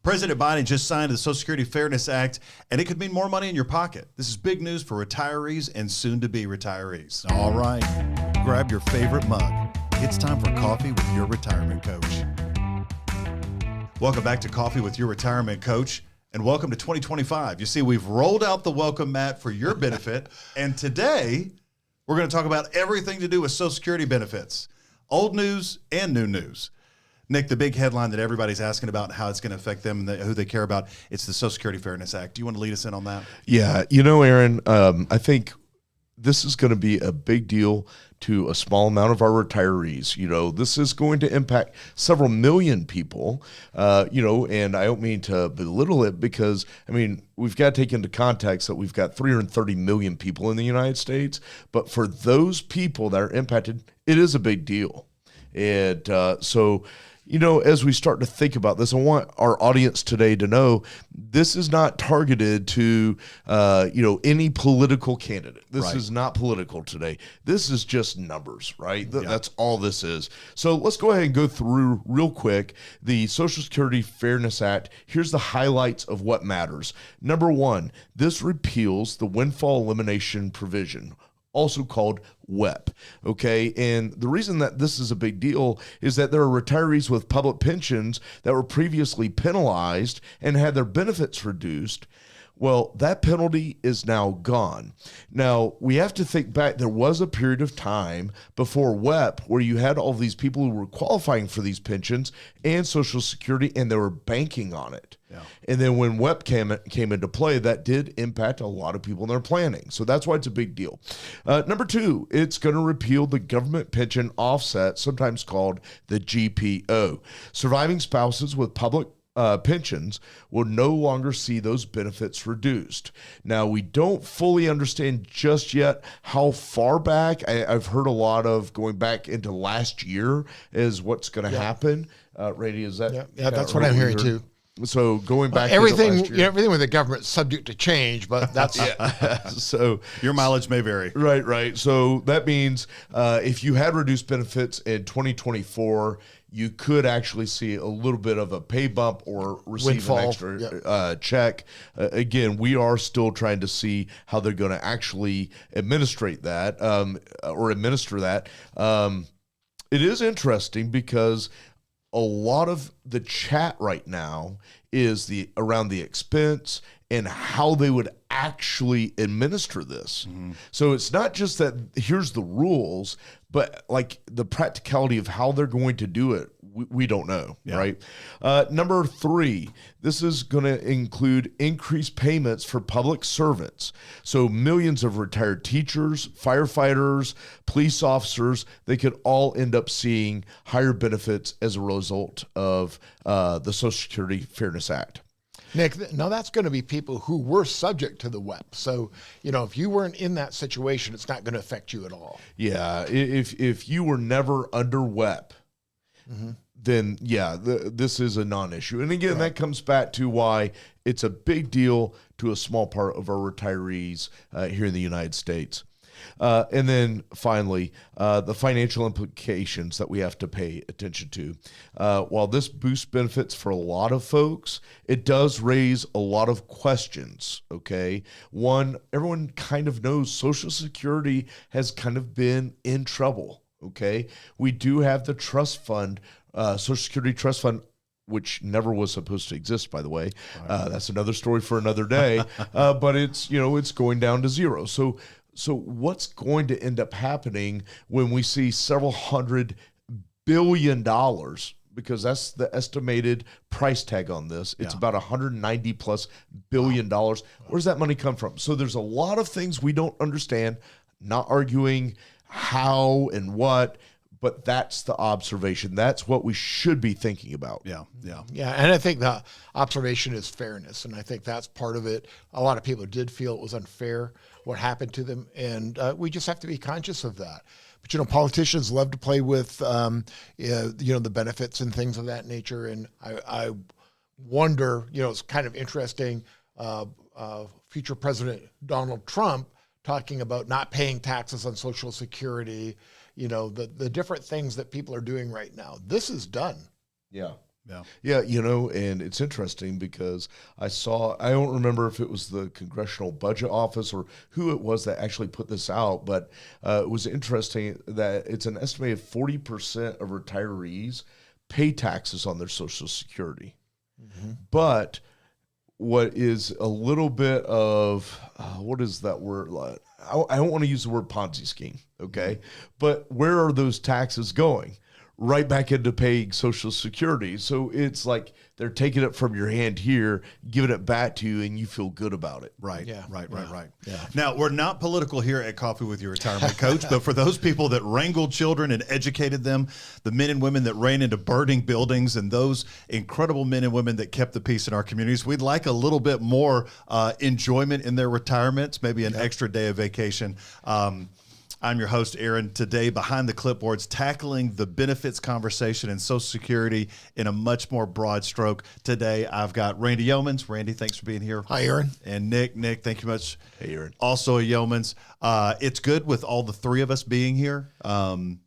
President Biden just signed the Social Security Fairness Act, and it could mean more money in your pocket. This is big news for retirees and soon-to-be retirees. All right, grab your favorite mug. It's time for Coffee with Your Retirement Coach. Welcome back to Coffee with Your Retirement Coach, and welcome to 2025. You see, we've rolled out the welcome mat for your benefit, and today we're going to talk about everything to do with Social Security benefits, old news and new news. Nick, the big headline that everybody's asking about how it's going to affect them and who they care about, it's the Social Security Fairness Act. Do you want to lead us in on that? Yeah, you know, Aaron, I think this is going to be a big deal to a small amount of our retirees. You know, this is going to impact several million people, and I don't mean to belittle it because, I mean, we've got to take into context that we've got 330 million people in the United States. But for those people that are impacted, it is a big deal. And so, you know, as we start to think about this, I want our audience today to know this is not targeted to, any political candidate. This is not political today. This is just numbers, right? That's all this is. So let's go ahead and go through real quick the Social Security Fairness Act. Here's the highlights of what matters. Number one, this repeals the Windfall Elimination Provision, also called WEP, okay? And the reason that this is a big deal is that there are retirees with public pensions that were previously penalized and had their benefits reduced. Well, that penalty is now gone. Now, we have to think back. There was a period of time before WEP where you had all these people who were qualifying for these pensions and Social Security, and they were banking on it. Yeah. And then when WEP came into play, that did impact a lot of people in their planning. So that's why it's a big deal. Number two, it's going to repeal the government pension offset, sometimes called the GPO. Surviving spouses with public pensions will no longer see those benefits reduced. Now, we don't fully understand just yet how far back. I've heard a lot of going back into last year is what's going to happen. Rady, is that? Yeah, that's what I'm hearing too. So going back everything, into last year. Everything with the government is subject to change, but that's So your mileage may vary. Right. So that means if you had reduced benefits in 2024, you could actually see a little bit of a pay bump or receive Windfall. an extra check. Again, we are still trying to see how they're going to actually administer that. It is interesting because a lot of the chat right now is around the expense and how they would actually administer this. Mm-hmm. So it's not just that here's the rules, but like the practicality of how they're going to do it, we don't know, right? Number three, this is going to include increased payments for public servants. So millions of retired teachers, firefighters, police officers, they could all end up seeing higher benefits as a result of the Social Security Fairness Act. Nick, now that's going to be people who were subject to the WEP. So, if you weren't in that situation, it's not going to affect you at all. Yeah, if you were never under WEP, then this is a non-issue. And again, that comes back to why it's a big deal to a small part of our retirees here in the United States. And then finally, the financial implications that we have to pay attention to. While this boosts benefits for a lot of folks, it does raise a lot of questions, okay? One, everyone kind of knows Social Security has kind of been in trouble, okay? We do have the trust fund, Social Security Trust Fund, which never was supposed to exist, by the way. That's another story for another day. But it's going down to zero. So what's going to end up happening when we see several $100 billion, because that's the estimated price tag on this. It's about $190+ billion. Where does that money come from? So there's a lot of things we don't understand, not arguing how and what, but that's the observation. That's what we should be thinking about. Yeah. And I think the observation is fairness. And I think that's part of it. A lot of people did feel it was unfair what happened to them. And we just have to be conscious of that. But, politicians love to play with, the benefits and things of that nature. And I wonder, it's kind of interesting, future President Donald Trump talking about not paying taxes on Social Security, the different things that people are doing right now. This is done. Yeah. Yeah. Yeah, and it's interesting because I don't remember if it was the Congressional Budget Office or who it was that actually put this out, but it was interesting that it's an estimated 40% of retirees pay taxes on their Social Security. Mm-hmm. But what is a little bit of, what is that word? I don't want to use the word Ponzi scheme, okay? Mm-hmm. But where are those taxes going? Right back into paying Social Security. So it's like they're taking it from your hand here, giving it back to you, and you feel good about it. Right, yeah. right. Yeah. Now, we're not political here at Coffee with Your Retirement Coach, but for those people that wrangled children and educated them, the men and women that ran into burning buildings, and those incredible men and women that kept the peace in our communities, we'd like a little bit more enjoyment in their retirements, maybe an extra day of vacation. I'm your host, Aaron. Today, behind the clipboards, tackling the benefits conversation and Social Security in a much more broad stroke. Today, I've got Randy Yeomans. Randy, thanks for being here. Hi, Aaron. And Nick, thank you much. Hey, Aaron. Also a Yeomans. It's good with all the three of us being here. We ended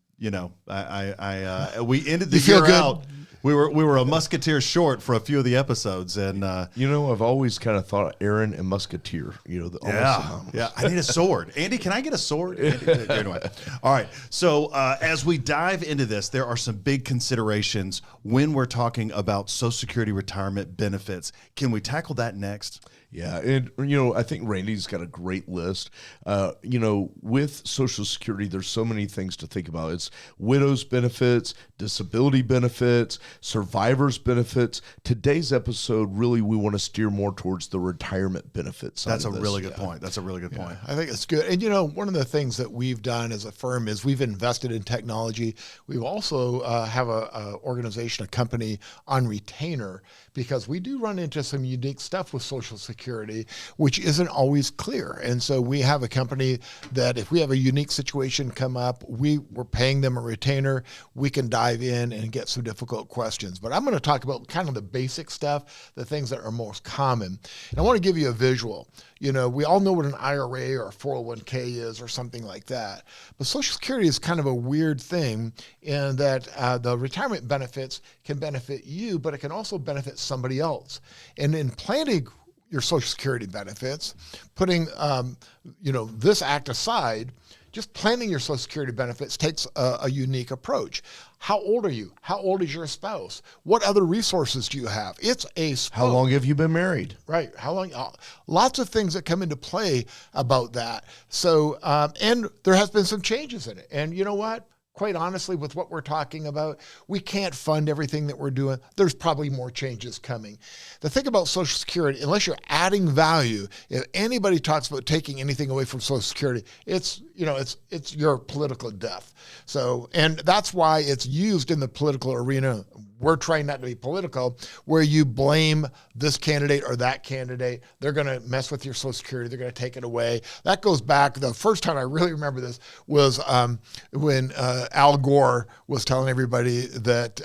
the year out. We were a musketeer short for a few of the episodes, and I've always kind of thought Aaron and Musketeer. Almost synonymous. Yeah. I need a sword. Andy, can I get a sword? Anyway, all right. So as we dive into this, there are some big considerations when we're talking about Social Security retirement benefits. Can we tackle that next? Yeah, and I think Randy's got a great list. With Social Security, there's so many things to think about. It's widows benefits, disability benefits, survivors benefits. Today's episode, really, we want to steer more towards the retirement benefits. That's a really good point. That's a really good point. I think it's good. And one of the things that we've done as a firm is we've invested in technology. We've also have a organization, a company on retainer, because we do run into some unique stuff with Social Security, which isn't always clear. And so we have a company that if we have a unique situation come up, we're paying them a retainer, we can dive in and get some difficult questions. But I'm going to talk about kind of the basic stuff, the things that are most common. And I want to give you a visual. We all know what an IRA or a 401k is or something like that. But Social Security is kind of a weird thing in that the retirement benefits can benefit you, but it can also benefit somebody else. And in planning your Social Security benefits, putting this act aside, just planning your Social Security benefits takes a unique approach. How old are you? How old is your spouse? What other resources do you have? It's a spoke. How long have you been married? Right. How long? Lots of things that come into play about that. So, and there has been some changes in it. And you know what? Quite honestly, with what we're talking about, we can't fund everything that we're doing. There's probably more changes coming. The thing about Social Security, unless you're adding value, if anybody talks about taking anything away from Social Security, it's your political death. So, and that's why it's used in the political arena. We're trying not to be political, where you blame this candidate or that candidate. They're going to mess with your Social Security. They're going to take it away. That goes back. The first time I really remember this was when Al Gore was telling everybody that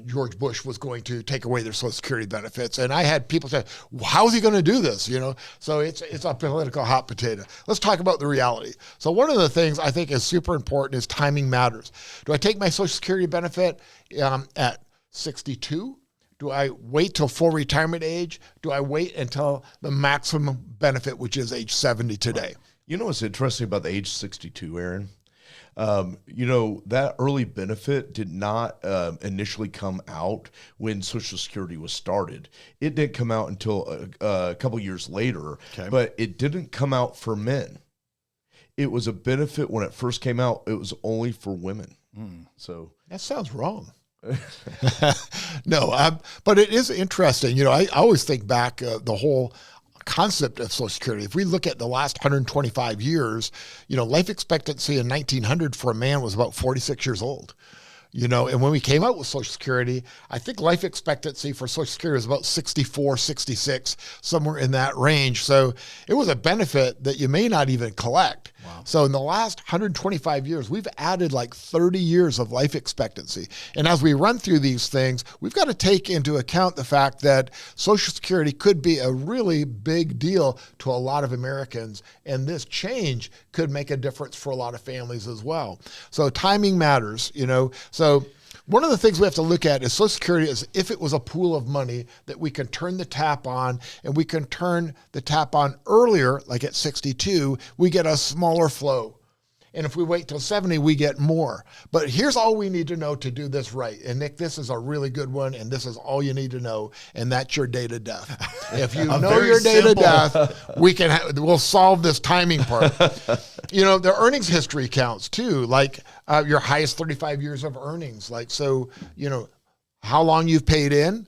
George Bush was going to take away their Social Security benefits. And I had people say, well, how is he going to do this? So it's a political hot potato. Let's talk about the reality. So one of the things I think is super important is timing matters. Do I take my Social Security benefit at 62? Do I wait till full retirement age? Do I wait until the maximum benefit, which is age 70 today? What's interesting about the age 62, Aaron? That early benefit did not initially come out when Social Security was started. It didn't come out until a couple years later, but it didn't come out for men. It was a benefit when it first came out. It was only for women. So that sounds wrong. No, but it is interesting. I always think back the whole concept of Social Security. If we look at the last 125 years, life expectancy in 1900 for a man was about 46 years old. And when we came out with Social Security, I think life expectancy for Social Security was about 64, 66, somewhere in that range. So it was a benefit that you may not even collect. Wow. So in the last 125 years, we've added like 30 years of life expectancy. And as we run through these things, we've got to take into account the fact that Social Security could be a really big deal to a lot of Americans. And this change could make a difference for a lot of families as well. So timing matters, So One of the things we have to look at is Social Security is if it was a pool of money that we can turn the tap on, and we can turn the tap on earlier, like at 62, we get a smaller flow. And if we wait till 70, we get more. But here's all we need to know to do this right. And Nick, this is a really good one, and this is all you need to know, and that's your date of death. If you know your date of death, we'll solve this timing part. The earnings history counts too, like your highest 35 years of earnings. Like, so, how long you've paid in,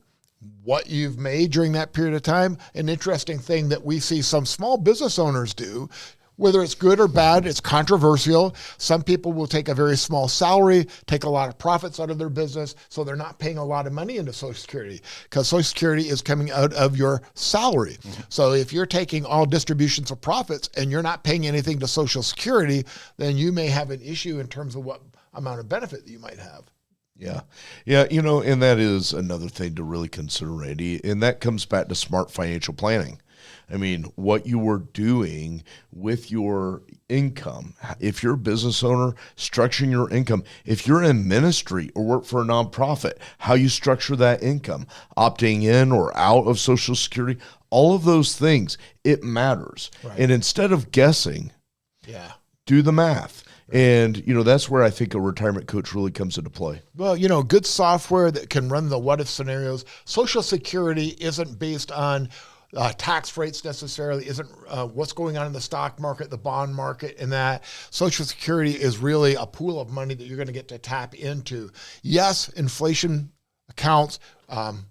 what you've made during that period of time. An interesting thing that we see some small business owners do, whether it's good or bad, it's controversial. Some people will take a very small salary, take a lot of profits out of their business, so they're not paying a lot of money into Social Security because Social Security is coming out of your salary. Mm-hmm. So if you're taking all distributions of profits and you're not paying anything to Social Security, then you may have an issue in terms of what amount of benefit that you might have. Yeah. Yeah. And that is another thing to really consider, Randy. And that comes back to smart financial planning. I mean, what you are doing with your income. If you're a business owner, structuring your income. If you're in ministry or work for a nonprofit, how you structure that income, opting in or out of Social Security, all of those things, it matters. Right. And instead of guessing, do the math. And, that's where I think a retirement coach really comes into play. Well, good software that can run the what if scenarios. Social Security isn't based on tax rates necessarily, isn't what's going on in the stock market, the bond market, and that. Social Security is really a pool of money that you're going to get to tap into. Yes, inflation accounts,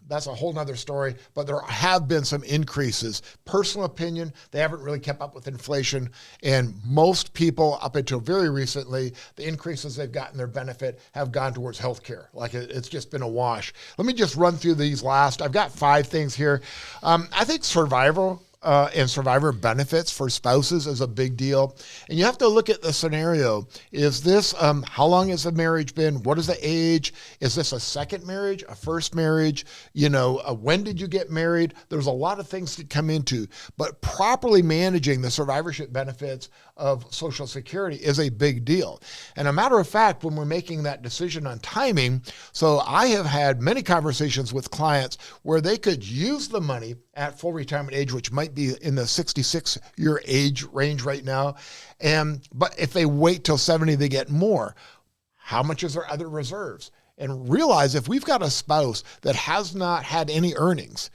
that's a whole nother story, but there have been some increases. Personal opinion, they haven't really kept up with inflation, and most people up until very recently, the increases they've gotten their benefit have gone towards healthcare. Like it's just been a wash. Let me just run through these last. I've got 5 things here. I think survival and survivor benefits for spouses is a big deal. And you have to look at the scenario. Is this, how long has the marriage been? What is the age? Is this a second marriage, a first marriage? When did you get married? There's a lot of things to come into, but properly managing the survivorship benefits of Social Security is a big deal. And a matter of fact, when we're making that decision on timing, so I have had many conversations with clients where they could use the money at full retirement age, which might be in the 66-year age range right now. But if they wait till 70, they get more. How much is their other reserves? And realize if we've got a spouse that has not had any earnings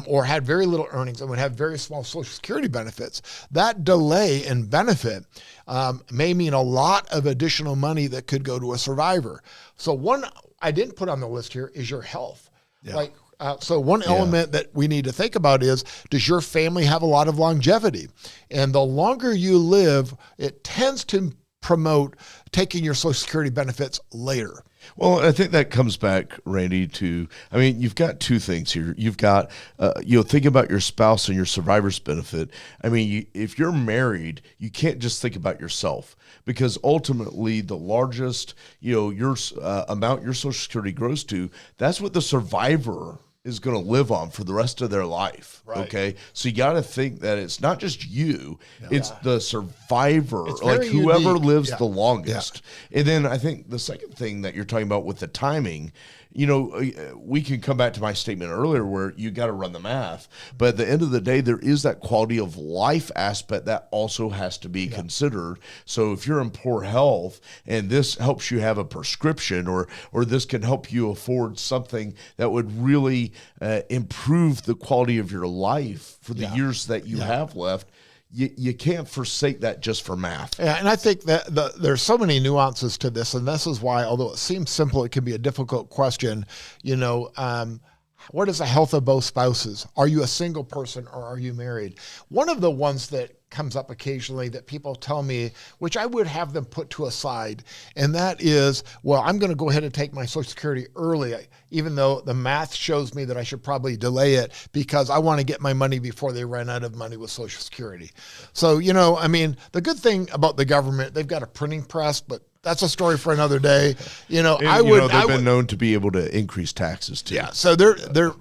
or had very little earnings and would have very small Social Security benefits, that delay in benefit may mean a lot of additional money that could go to a survivor. So one I didn't put on the list here is your health. Yeah. So one element that we need to think about is, does your family have a lot of longevity? And the longer you live, it tends to promote taking your Social Security benefits later. Well, I think that comes back, Randy, you've got 2 things here. You've got, think about your spouse and your survivor's benefit. If you're married, you can't just think about yourself, because ultimately the largest, your amount your Social Security grows to, that's what the survivor is going to live on for the rest of their life. Right. Okay. So you got to think that it's not just you, it's the survivor, it's like whoever unique. Lives the longest. Yeah. And then I think the second thing that you're talking about with the timing, we can come back to my statement earlier where you got to run the math, but at the end of the day, there is that quality of life aspect that also has to be considered. So if you're in poor health and this helps you have a prescription, or this can help you afford something that would really improve the quality of your life for the years that you have left, you can't forsake that just for math. Yeah, and I think that there's so many nuances to this, and this is why, although it seems simple, it can be a difficult question. What is the health of both spouses? Are you a single person or are you married? One of the ones that comes up occasionally that people tell me, which I would have them put to a side, and that is, well, I'm going to go ahead and take my Social Security early, even though the math shows me that I should probably delay it because I want to get my money before they run out of money with Social Security. So, the good thing about the government, they've got a printing press, but that's a story for another day. They've been known to be able to increase taxes too. Yeah, so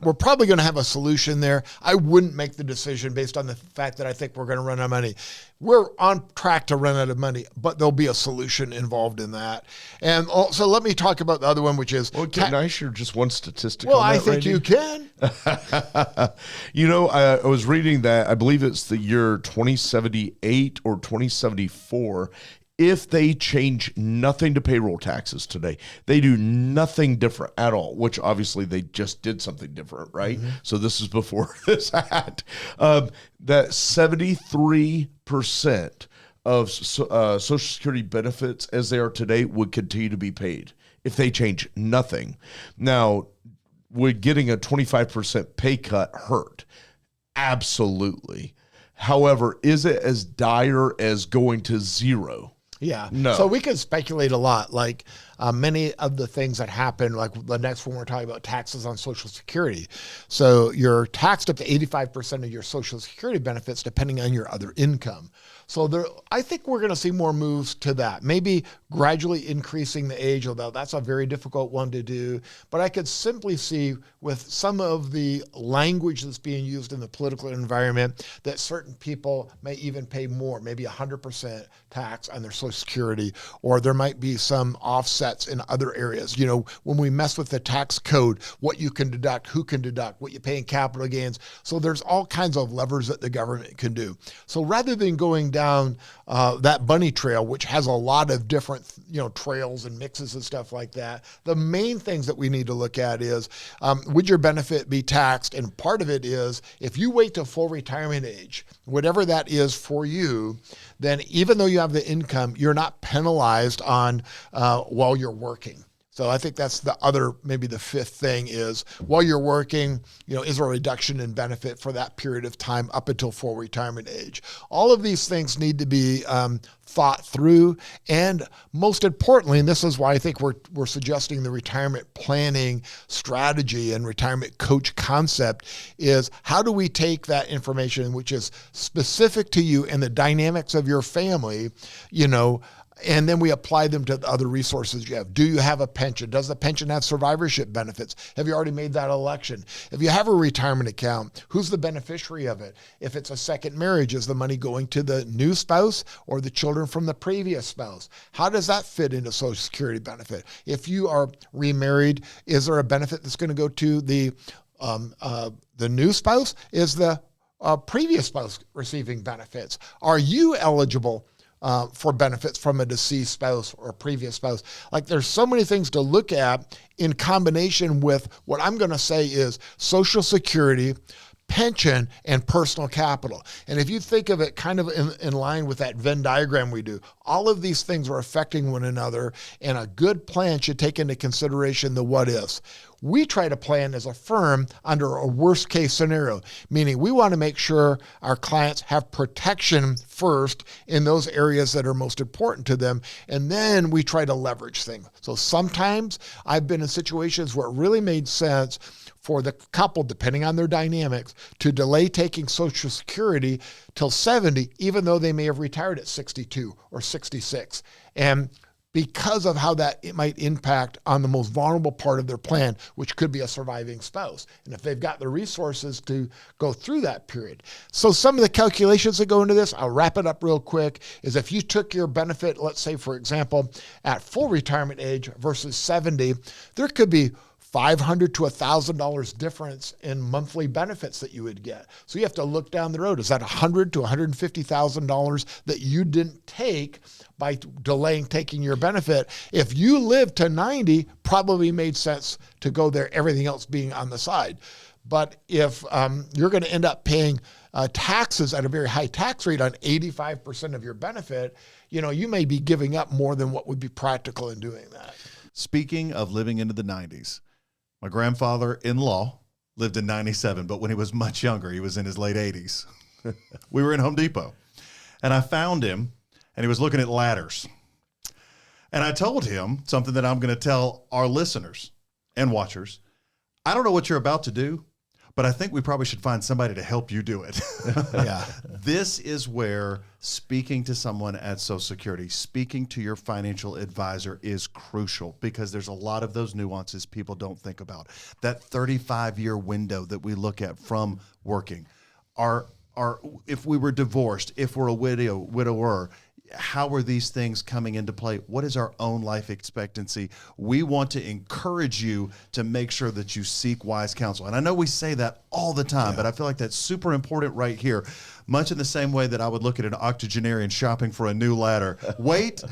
we're probably going to have a solution there. I wouldn't make the decision based on the fact that I think we're going to run out of money. We're on track to run out of money, but there'll be a solution involved in that. And also, let me talk about the other one, which is... Well, can I share just one statistic Well, on that, I think Randy? you can. I was reading that, I believe it's the year 2078 or 2074. If they change nothing to payroll taxes today, they do nothing different at all, which obviously they just did something different, right? Mm-hmm. So this is before this act. That 73% of Social Security benefits as they are today would continue to be paid if they change nothing. Now, would getting a 25% pay cut hurt? Absolutely. However, is it as dire as going to zero? Yeah. No. So we could speculate a lot. Like many of the things that happen, like the next one we're talking about, taxes on Social Security. So you're taxed up to 85% of your Social Security benefits depending on your other income. So I think we're going to see more moves to that. Maybe gradually increasing the age, although that's a very difficult one to do. But I could simply see with some of the language that's being used in the political environment that certain people may even pay more, maybe 100% tax on their Social Security, or there might be some offsets in other areas. When we mess with the tax code, what you can deduct, who can deduct, what you pay in capital gains. So there's all kinds of levers that the government can do. So rather than going down that bunny trail, which has a lot of different, trails and mixes and stuff like that, the main things that we need to look at is, would your benefit be taxed? And part of it is, if you wait to full retirement age, whatever that is for you, then even though you have the income, you're not penalized on while you're working. So I think that's the other, maybe the fifth thing is, while you're working, is there a reduction in benefit for that period of time up until full retirement age? All of these things need to be thought through. And most importantly, and this is why I think we're suggesting the retirement planning strategy and retirement coach concept, is how do we take that information, which is specific to you and the dynamics of your family, and then we apply them to the other resources you have. Do you have a pension? Does the pension have survivorship benefits? Have you already made that election? If you have a retirement account, who's the beneficiary of it? If it's a second marriage, is the money going to the new spouse or the children from the previous spouse? How does that fit into Social Security benefit? If you are remarried, is there a benefit that's going to go to the new spouse? Is the previous spouse receiving benefits? Are you eligible for benefits from a deceased spouse or a previous spouse? Like, there's so many things to look at in combination with what I'm going to say is Social Security, pension, and personal capital. And if you think of it kind of in line with that Venn diagram we do, all of these things are affecting one another, and a good plan should take into consideration the what ifs. We try to plan as a firm under a worst case scenario, meaning we want to make sure our clients have protection first in those areas that are most important to them, and then we try to leverage things. So sometimes I've been in situations where it really made sense for the couple, depending on their dynamics, to delay taking Social Security till 70, even though they may have retired at 62 or 66. And because of how that it might impact on the most vulnerable part of their plan, which could be a surviving spouse, and if they've got the resources to go through that period. So some of the calculations that go into this, I'll wrap it up real quick, is if you took your benefit, let's say, for example, at full retirement age versus 70, there could be $500 to $1,000 difference in monthly benefits that you would get. So you have to look down the road. Is that $100,000 to $150,000 that you didn't take by delaying taking your benefit? If you live to 90, probably made sense to go there, everything else being on the side. But if you're going to end up paying taxes at a very high tax rate on 85% of your benefit, you may be giving up more than what would be practical in doing that. Speaking of living into the 90s, my grandfather-in-law lived in 97, but when he was much younger, he was in his late 80s. We were in Home Depot, and I found him, and he was looking at ladders. And I told him something that I'm going to tell our listeners and watchers. I don't know what you're about to do, but I think we probably should find somebody to help you do it. Yeah. This is where speaking to someone at Social Security, speaking to your financial advisor is crucial, because there's a lot of those nuances people don't think about. That 35-year window that we look at from working. If we were divorced, if we're a widower, how are these things coming into play? What is our own life expectancy? We want to encourage you to make sure that you seek wise counsel. And I know we say that all the time, but I feel like that's super important right here. Much in the same way that I would look at an octogenarian shopping for a new ladder. Wait,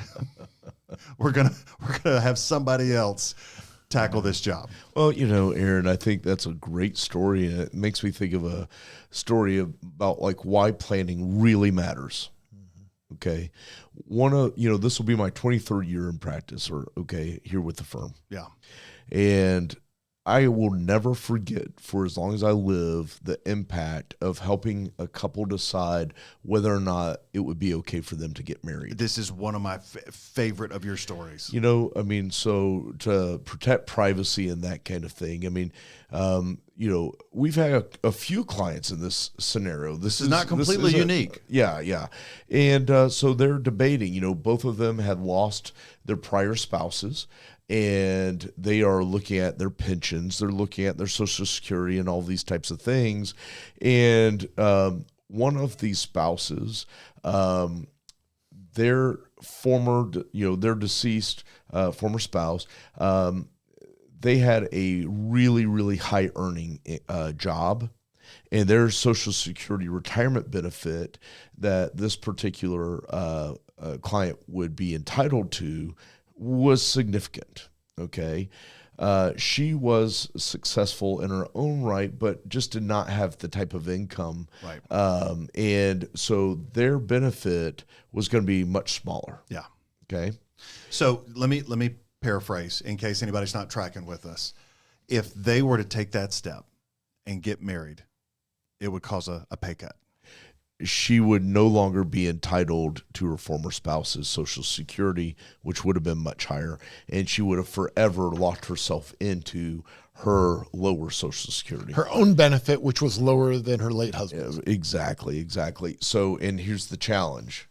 we're gonna have somebody else tackle this job. Well, Aaron, I think that's a great story, and it makes me think of a story about like why planning really matters. Okay. This will be my 23rd year in practice here with the firm. Yeah. And I will never forget, for as long as I live, the impact of helping a couple decide whether or not it would be okay for them to get married. This is one of my favorite of your stories. So to protect privacy and that kind of thing, we've had a few clients in this scenario. This is not completely unique. Yeah. And so they're debating, both of them had lost their prior spouses, and they are looking at their pensions, they're looking at their Social Security and all these types of things. And one of these spouses, their deceased former spouse, they had a really, really high earning job, and their Social Security retirement benefit that this particular client would be entitled to was significant. Okay. She was successful in her own right, but just did not have the type of income. Right. And so their benefit was going to be much smaller. Yeah. Okay. So let me paraphrase in case anybody's not tracking with us. If they were to take that step and get married, it would cause a pay cut. She would no longer be entitled to her former spouse's Social Security, which would have been much higher, and she would have forever locked herself into her lower Social Security. Her own benefit, which was lower than her late husband's. Exactly. So, and here's the challenge.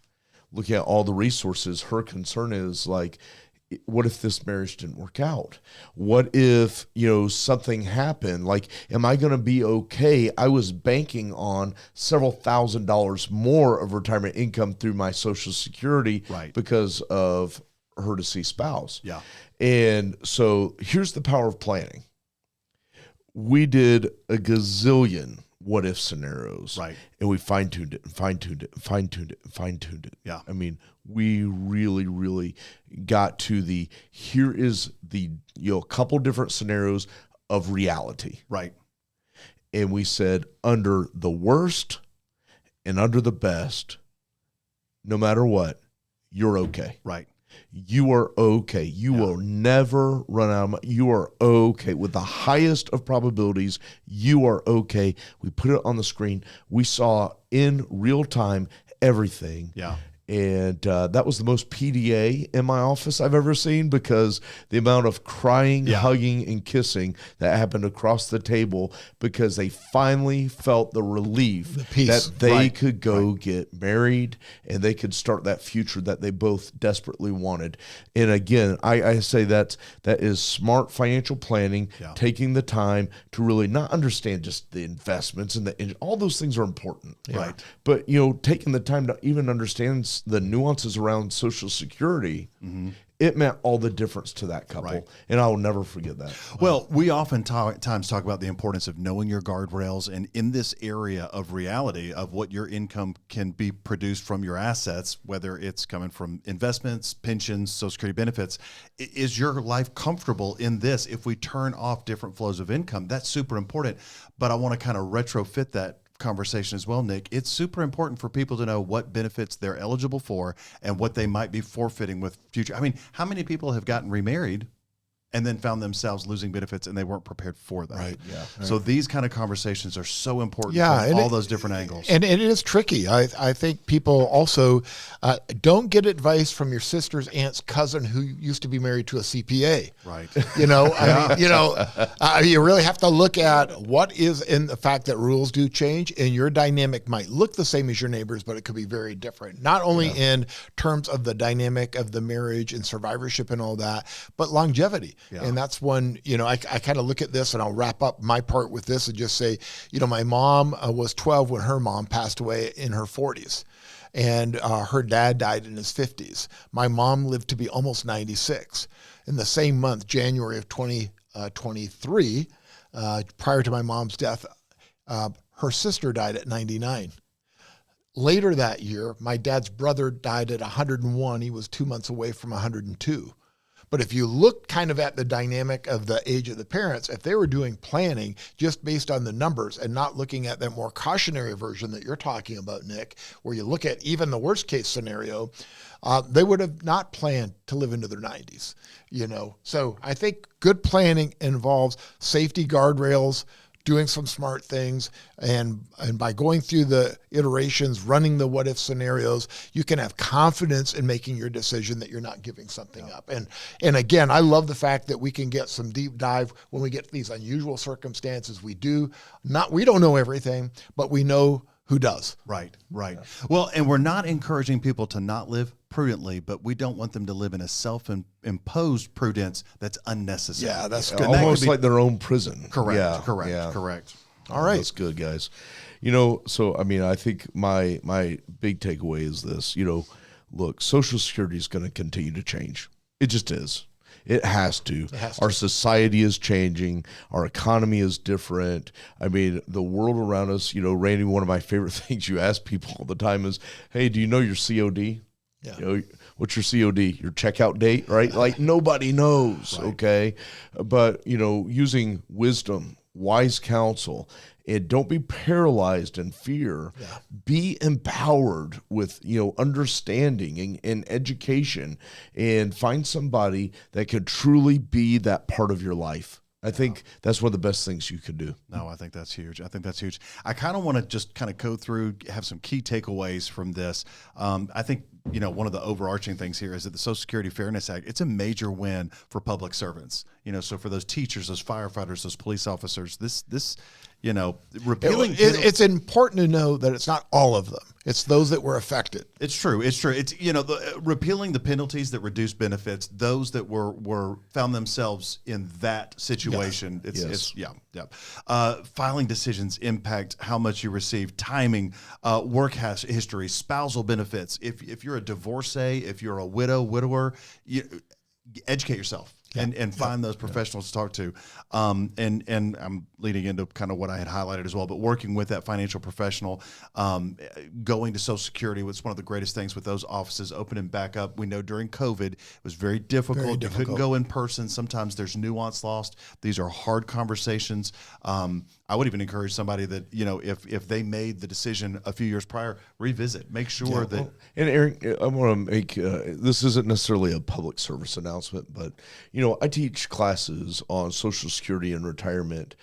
Looking at all the resources, her concern is like, what if this marriage didn't work out? What if, something happened? Like, am I going to be okay? I was banking on several $1,000s more of retirement income through my Social Security because of her deceased spouse. Yeah. And so here's the power of planning. We did a gazillion what if scenarios. Right. And we fine-tuned it. Yeah. I mean, we really, really got to here is the, couple different scenarios of reality. Right. And we said, under the worst and under the best, no matter what, you're okay. Right. You are okay. You will never run out of money. You are okay. With the highest of probabilities, you are okay. We put it on the screen. We saw in real time everything. Yeah. And that was the most PDA in my office I've ever seen, because the amount of crying, hugging, and kissing that happened across the table, because they finally felt the relief that they could go get married and they could start that future that they both desperately wanted. And again, I say that is smart financial planning, taking the time to really not understand just the investments and all those things are important. Right. But, taking the time to even understand the nuances around Social Security, it meant all the difference to that couple. Right. And I will never forget that. Well, we oftentimes talk about the importance of knowing your guardrails, and in this area of reality of what your income can be produced from your assets, whether it's coming from investments, pensions, Social Security benefits, is your life comfortable in this? If we turn off different flows of income, that's super important. But I want to kind of retrofit that conversation as well, Nick. It's super important for people to know what benefits they're eligible for and what they might be forfeiting with future. I mean, how many people have gotten remarried and then found themselves losing benefits and they weren't prepared for that. Right. Yeah. So these kind of conversations are so important Yeah, from and all those different angles. And it is tricky. I think people also don't get advice from your sister's aunt's cousin who used to be married to a CPA. Right. You know, I mean, you know, you really have to look at what is in the fact that rules do change, and your dynamic might look the same as your neighbor's, but it could be very different. Not only in terms of the dynamic of the marriage and survivorship and all that, but longevity. Yeah. And that's one, you know, I kind of look at this, and I'll wrap up my part with this and just say, you know, my mom was 12 when her mom passed away in her 40s. And her dad died in his 50s. My mom lived to be almost 96. In the same month, January of 2023, prior to my mom's death, her sister died at 99. Later that year, my dad's brother died at 101. He was 2 months away from 102. But if you look kind of at the dynamic of the age of the parents, if they were doing planning just based on the numbers and not looking at that more cautionary version that you're talking about, Nick, where you look at even the worst case scenario, they would have not planned to live into their 90s, you know. So I think good planning involves safety guardrails, doing some smart things, and by going through the iterations, running the what if scenarios, you can have confidence in making your decision that you're not giving something up. And again, I love the fact that we can get some deep dive when we get these unusual circumstances. We don't know everything, but we know who does. Right. Well, and we're not encouraging people to not live prudently, but we don't want them to live in a self-imposed prudence that's unnecessary. Yeah, that's good. And that Almost could be- like their own prison. Correct. Yeah, Correct. yeah. Correct. All right. That's good, guys. You know, so I mean, I think my big takeaway is this. You know, look, Social Security is going to continue to change. It just is. It has to. Our society is changing. Our economy is different. I mean, the world around us, you know, Randy, one of my favorite things you ask people all the time is, hey, do you know your COD? Yeah. You know, what's your COD? Your checkout date, right? Like nobody knows, okay? But, you know, using wisdom, wise counsel, and don't be paralyzed in fear. Yeah. Be empowered with, you know, understanding and education, and find somebody that could truly be that part of your life. I think that's one of the best things you could do. No, I think that's huge. I kind of want to just kind of go through, have some key takeaways from this. I think, you know, one of the overarching things here is that the Social Security Fairness Act, it's a major win for public servants. You know, so for those teachers, those firefighters, those police officers, this, you know, repealing. It's important to know that it's not all of them. It's those that were affected. It's true. It's, you know, repealing the penalties that reduce benefits, those that were found themselves in that situation. Filing decisions impact how much you receive, timing, work history, spousal benefits. If you're a divorcee, if you're a widower, educate yourself. And find those professionals to talk to. And I'm leading into kind of what I had highlighted as well, but working with that financial professional, going to Social Security was one of the greatest things with those offices opening back up. We know during COVID, it was very difficult. You couldn't go in person. Sometimes there's nuance lost. These are hard conversations. I would even encourage somebody that, you know, if they made the decision a few years prior, revisit, make sure that. And Eric, I want to make, this isn't necessarily a public service announcement, but, you know, I teach classes on Social Security and retirement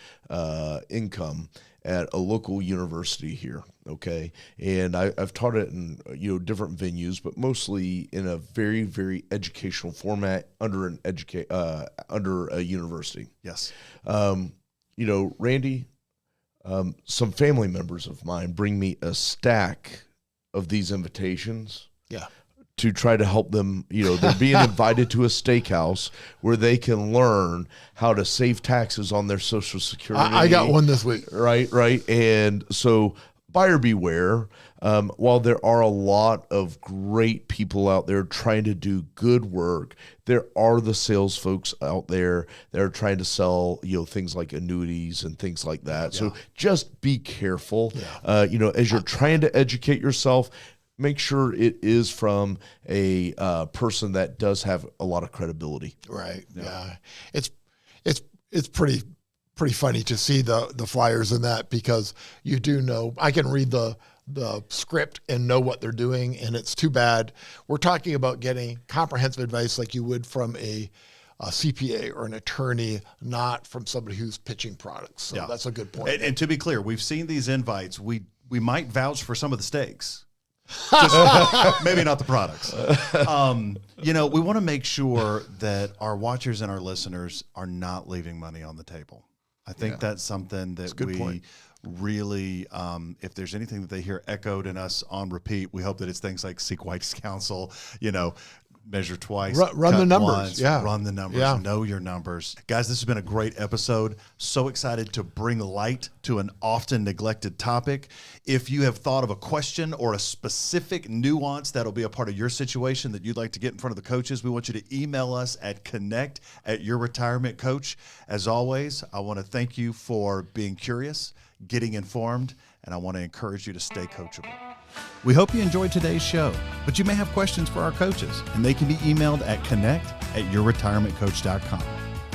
income at a local university here, okay? And I've taught it in, you know, different venues, but mostly in a very, very educational format under a university. Yes. You know, Randy, some family members of mine bring me a stack of these invitations. Yeah. To try to help them, you know, they're being invited to a steakhouse where they can learn how to save taxes on their Social Security. I got one this week. Right. And so buyer beware. While there are a lot of great people out there trying to do good work, there are the sales folks out there that are trying to sell, you know, things like annuities and things like that. So just be careful, you know, as you're trying to educate yourself. Make sure it is from a person that does have a lot of credibility. Right. Yeah. It's pretty funny to see the flyers in that, because you do know, I can read the script and know what they're doing, and it's too bad. We're talking about getting comprehensive advice like you would from a a CPA or an attorney, not from somebody who's pitching products. So Yeah. that's a good point. And to be clear, we've seen these invites. We might vouch for some of the steaks. Just maybe not the products. We want to make sure that our watchers and our listeners are not leaving money on the table. I think that's something that we point. really, if there's anything that they hear echoed in us on repeat, we hope that it's things like seek wise counsel, measure twice, Run the cut numbers. once, Yeah. run the numbers, Yeah. know your numbers. Guys, this has been a great episode. So excited to bring light to an often neglected topic. If you have thought of a question or a specific nuance that'll be a part of your situation that you'd like to get in front of the coaches, we want you to email us at connect@yourretirementcoach. As always, I want to thank you for being curious, getting informed, and I want to encourage you to stay coachable. We hope you enjoyed today's show, but you may have questions for our coaches, and they can be emailed at connect@yourretirementcoach.com.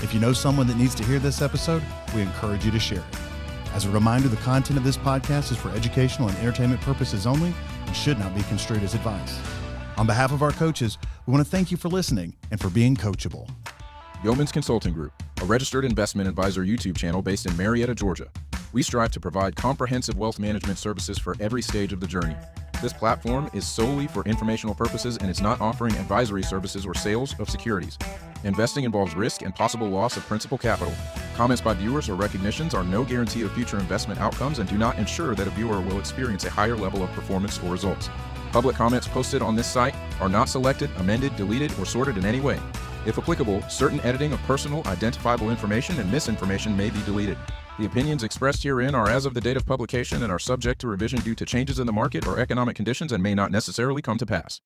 If you know someone that needs to hear this episode, we encourage you to share it. As a reminder, the content of this podcast is for educational and entertainment purposes only and should not be construed as advice. On behalf of our coaches, we want to thank you for listening and for being coachable. Yeoman's Consulting Group, a registered investment advisor YouTube channel based in Marietta, Georgia. We strive to provide comprehensive wealth management services for every stage of the journey. This platform is solely for informational purposes and is not offering advisory services or sales of securities. Investing involves risk and possible loss of principal capital. Comments by viewers or recognitions are no guarantee of future investment outcomes and do not ensure that a viewer will experience a higher level of performance or results. Public comments posted on this site are not selected, amended, deleted, or sorted in any way. If applicable, certain editing of personal, identifiable information and misinformation may be deleted. The opinions expressed herein are as of the date of publication and are subject to revision due to changes in the market or economic conditions and may not necessarily come to pass.